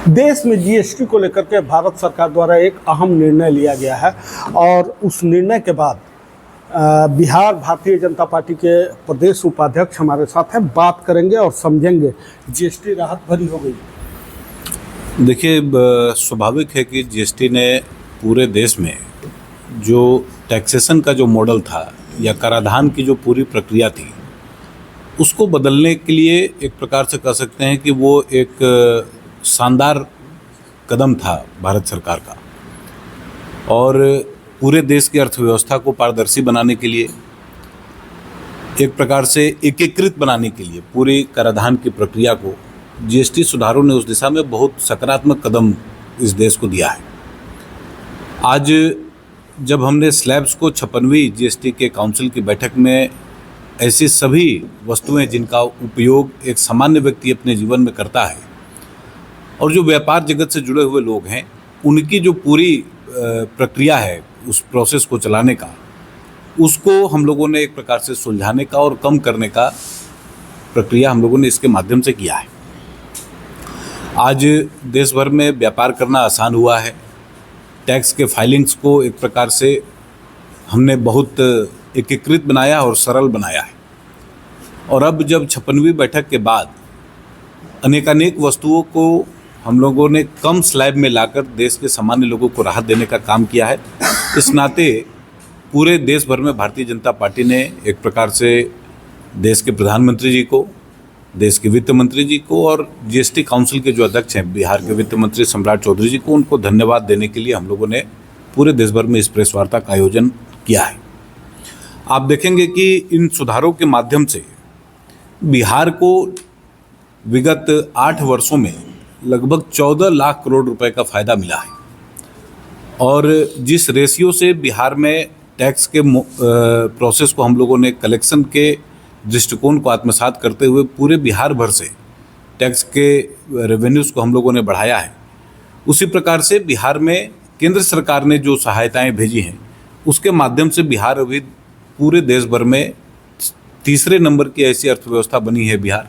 देश में जीएसटी को लेकर के भारत सरकार द्वारा एक अहम निर्णय लिया गया है और उस निर्णय के बाद बिहार भारतीय जनता पार्टी के प्रदेश उपाध्यक्ष हमारे साथ हैं, बात करेंगे और समझेंगे जीएसटी राहत भरी हो गई। देखिए, स्वाभाविक है कि जीएसटी ने पूरे देश में जो टैक्सेशन का जो मॉडल था या कराधान की जो पूरी प्रक्रिया थी उसको बदलने के लिए एक प्रकार से कह सकते हैं कि वो एक शानदार कदम था भारत सरकार का, और पूरे देश की अर्थव्यवस्था को पारदर्शी बनाने के लिए, एक प्रकार से एकीकृत बनाने के लिए पूरी कराधान की प्रक्रिया को जीएसटी सुधारों ने उस दिशा में बहुत सकारात्मक कदम इस देश को दिया है। आज जब हमने स्लैब्स को 56वीं जीएसटी के काउंसिल की बैठक में ऐसी सभी वस्तुएं जिनका उपयोग एक सामान्य व्यक्ति अपने जीवन में करता है और जो व्यापार जगत से जुड़े हुए लोग हैं, उनकी जो पूरी प्रक्रिया है उस प्रोसेस को चलाने का, उसको हम लोगों ने एक प्रकार से सुलझाने का और कम करने का प्रक्रिया हम लोगों ने इसके माध्यम से किया है। आज देश भर में व्यापार करना आसान हुआ है। टैक्स के फाइलिंग्स को एक प्रकार से हमने बहुत एकीकृत बनाया और सरल बनाया है, और अब जब 56वीं बैठक के बाद अनेकानेक वस्तुओं को हम लोगों ने कम स्लैब में लाकर देश के सामान्य लोगों को राहत देने का काम किया है। इस नाते पूरे देश भर में भारतीय जनता पार्टी ने एक प्रकार से देश के प्रधानमंत्री जी को, देश के वित्त मंत्री जी को और जीएसटी काउंसिल के जो अध्यक्ष हैं बिहार के वित्त मंत्री सम्राट चौधरी जी को, उनको धन्यवाद देने के लिए हम लोगों ने पूरे देश भर में इस प्रेस वार्ता का आयोजन किया है। आप देखेंगे कि इन सुधारों के माध्यम से बिहार को विगत 8 वर्षों में लगभग 14 लाख करोड़ रुपए का फ़ायदा मिला है, और जिस रेशियो से बिहार में टैक्स के प्रोसेस को हम लोगों ने कलेक्शन के दृष्टिकोण को आत्मसात करते हुए पूरे बिहार भर से टैक्स के रेवेन्यूज़ को हम लोगों ने बढ़ाया है, उसी प्रकार से बिहार में केंद्र सरकार ने जो सहायताएं भेजी हैं उसके माध्यम से बिहार अभी पूरे देश भर में तीसरे नंबर की ऐसी अर्थव्यवस्था बनी है बिहार,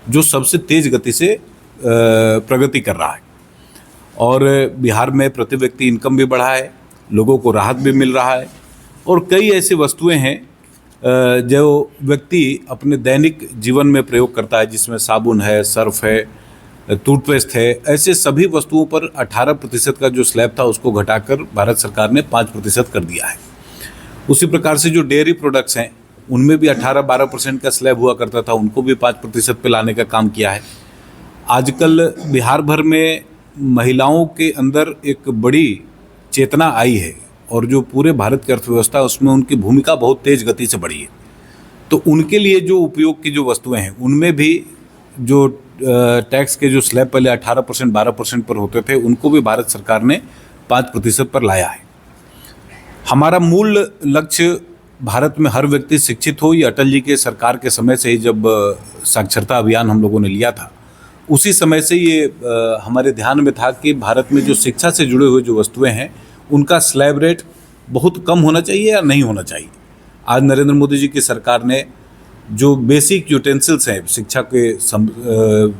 जो सबसे तेज़ गति से प्रगति कर रहा है। और बिहार में प्रति व्यक्ति इनकम भी बढ़ा है, लोगों को राहत भी मिल रहा है, और कई ऐसी वस्तुएं हैं जो व्यक्ति अपने दैनिक जीवन में प्रयोग करता है, जिसमें साबुन है, सर्फ है, टूथपेस्ट है। ऐसे सभी वस्तुओं पर 18% का जो स्लैब था उसको घटाकर भारत सरकार ने 5% कर दिया है। उसी प्रकार से जो डेयरी प्रोडक्ट्स हैं उनमें भी 18-12% का स्लैब हुआ करता था, उनको भी 5% पे लाने का काम किया है। आजकल बिहार भर में महिलाओं के अंदर एक बड़ी चेतना आई है, और जो पूरे भारत की अर्थव्यवस्था है उसमें उनकी भूमिका बहुत तेज़ गति से बढ़ी है। तो उनके लिए जो उपयोग की जो वस्तुएं हैं उनमें भी जो टैक्स के जो स्लैब पहले 18% 12% पर होते थे, उनको भी भारत सरकार ने 5% पर लाया है। हमारा मूल लक्ष्य भारत में हर व्यक्ति शिक्षित हो। ये अटल जी के सरकार के समय से ही जब साक्षरता अभियान हम लोगों ने लिया था, उसी समय से ये हमारे ध्यान में था कि भारत में जो शिक्षा से जुड़े हुए जो वस्तुएं हैं उनका स्लैब रेट बहुत कम होना चाहिए या नहीं होना चाहिए। आज नरेंद्र मोदी जी की सरकार ने जो बेसिक यूटेंसिल्स हैं शिक्षा के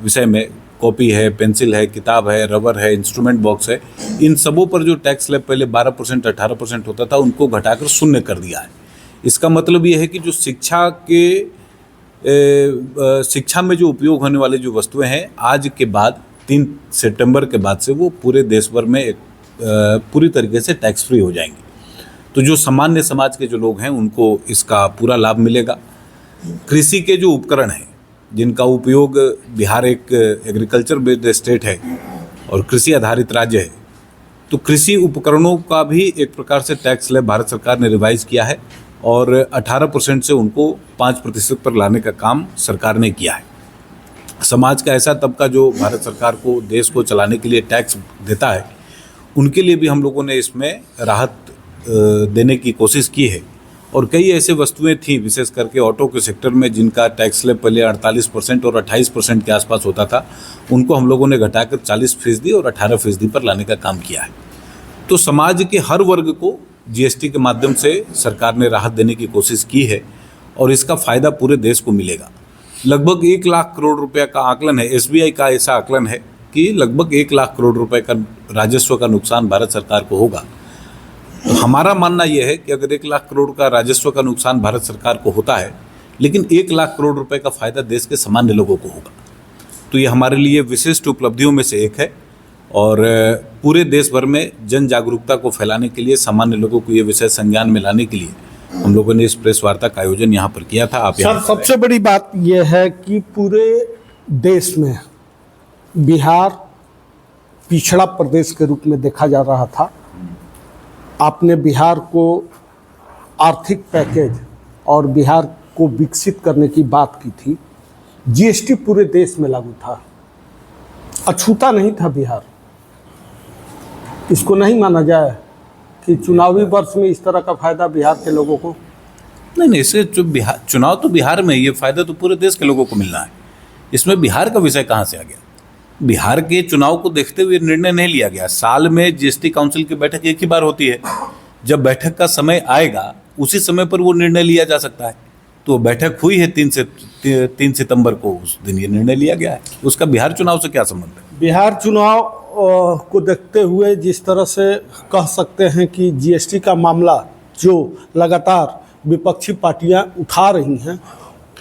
विषय में, कॉपी है, पेंसिल है, किताब है, रबर है, इंस्ट्रूमेंट बॉक्स है, इन सबों पर जो टैक्स स्लैब पहले 12% 18% होता था उनको घटाकर 0 कर दिया है। इसका मतलब ये है कि जो शिक्षा में जो उपयोग होने वाले जो वस्तुएं हैं आज के बाद 3 सितंबर के बाद से वो पूरे देश भर में पूरी तरीके से टैक्स फ्री हो जाएंगी। तो जो सामान्य समाज के जो लोग हैं उनको इसका पूरा लाभ मिलेगा। कृषि के जो उपकरण हैं जिनका उपयोग, बिहार एक एग्रीकल्चर बेस्ड स्टेट है और कृषि आधारित राज्य है, तो कृषि उपकरणों का भी एक प्रकार से टैक्स स्लैब भारत सरकार ने रिवाइज किया है और 18% से उनको 5% पर लाने का काम सरकार ने किया है। समाज का ऐसा तबका जो भारत सरकार को, देश को चलाने के लिए टैक्स देता है, उनके लिए भी हम लोगों ने इसमें राहत देने की कोशिश की है। और कई ऐसे वस्तुएं थी, विशेष करके ऑटो के सेक्टर में, जिनका टैक्स स्लैब पहले 48% और 28% के आसपास होता था, उनको हम लोगों ने घटाकर 40% और 18% पर लाने का काम किया है। तो समाज के हर वर्ग को जीएसटी के माध्यम से सरकार ने राहत देने की कोशिश की है और इसका फ़ायदा पूरे देश को मिलेगा। लगभग 1 लाख करोड़ रुपया का आकलन है, एसबीआई का ऐसा आकलन है कि लगभग 1 लाख करोड़ रुपए का राजस्व का नुकसान भारत सरकार को होगा। तो हमारा मानना यह है कि अगर 1 लाख करोड़ का राजस्व का नुकसान भारत सरकार को होता है, लेकिन 1 लाख करोड़ रुपए का फायदा देश के सामान्य लोगों को होगा, तो ये हमारे लिए विशिष्ट उपलब्धियों में से एक है। और पूरे देश भर में जन जागरूकता को फैलाने के लिए, सामान्य लोगों को ये विषय संज्ञान में लाने के लिए हम लोगों ने इस प्रेस वार्ता का आयोजन यहाँ पर किया था। आप सर, सबसे बड़ी बात यह है कि पूरे देश में बिहार पिछड़ा प्रदेश के रूप में देखा जा रहा था। आपने बिहार को आर्थिक पैकेज और बिहार को विकसित करने की बात की थी। जीएसटी पूरे देश में लागू था, अछूता नहीं था बिहार। इसको नहीं माना जाए कि चुनावी वर्ष में इस तरह का फायदा बिहार के लोगों को? नहीं, इससे जो बिहार चुनाव तो बिहार में, ये फायदा तो पूरे देश के लोगों को मिलना है। इसमें बिहार का विषय कहाँ से आ गया? बिहार के चुनाव को देखते हुए निर्णय नहीं लिया गया। साल में जीएसटी काउंसिल की बैठक एक ही बार होती है। जब बैठक का समय आएगा उसी समय पर वो निर्णय लिया जा सकता है। तो बैठक हुई है 3 सितंबर को, उस दिन ये निर्णय लिया गया है। उसका बिहार चुनाव से क्या संबंध है? बिहार चुनाव को देखते हुए जिस तरह से कह सकते हैं कि जीएसटी का मामला जो लगातार विपक्षी पार्टियां उठा रही हैं,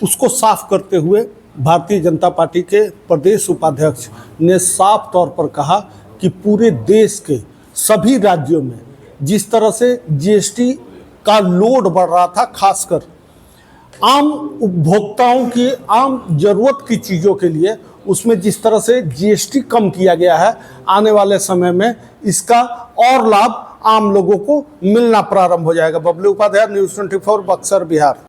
उसको साफ करते हुए भारतीय जनता पार्टी के प्रदेश उपाध्यक्ष ने साफ तौर पर कहा कि पूरे देश के सभी राज्यों में जिस तरह से जीएसटी का लोड बढ़ रहा था, खासकर आम उपभोक्ताओं की आम जरूरत की चीज़ों के लिए, उसमें जिस तरह से जीएसटी कम किया गया है, आने वाले समय में इसका और लाभ आम लोगों को मिलना प्रारंभ हो जाएगा। बबलू उपाध्याय, न्यूज़ 24, बक्सर, बिहार।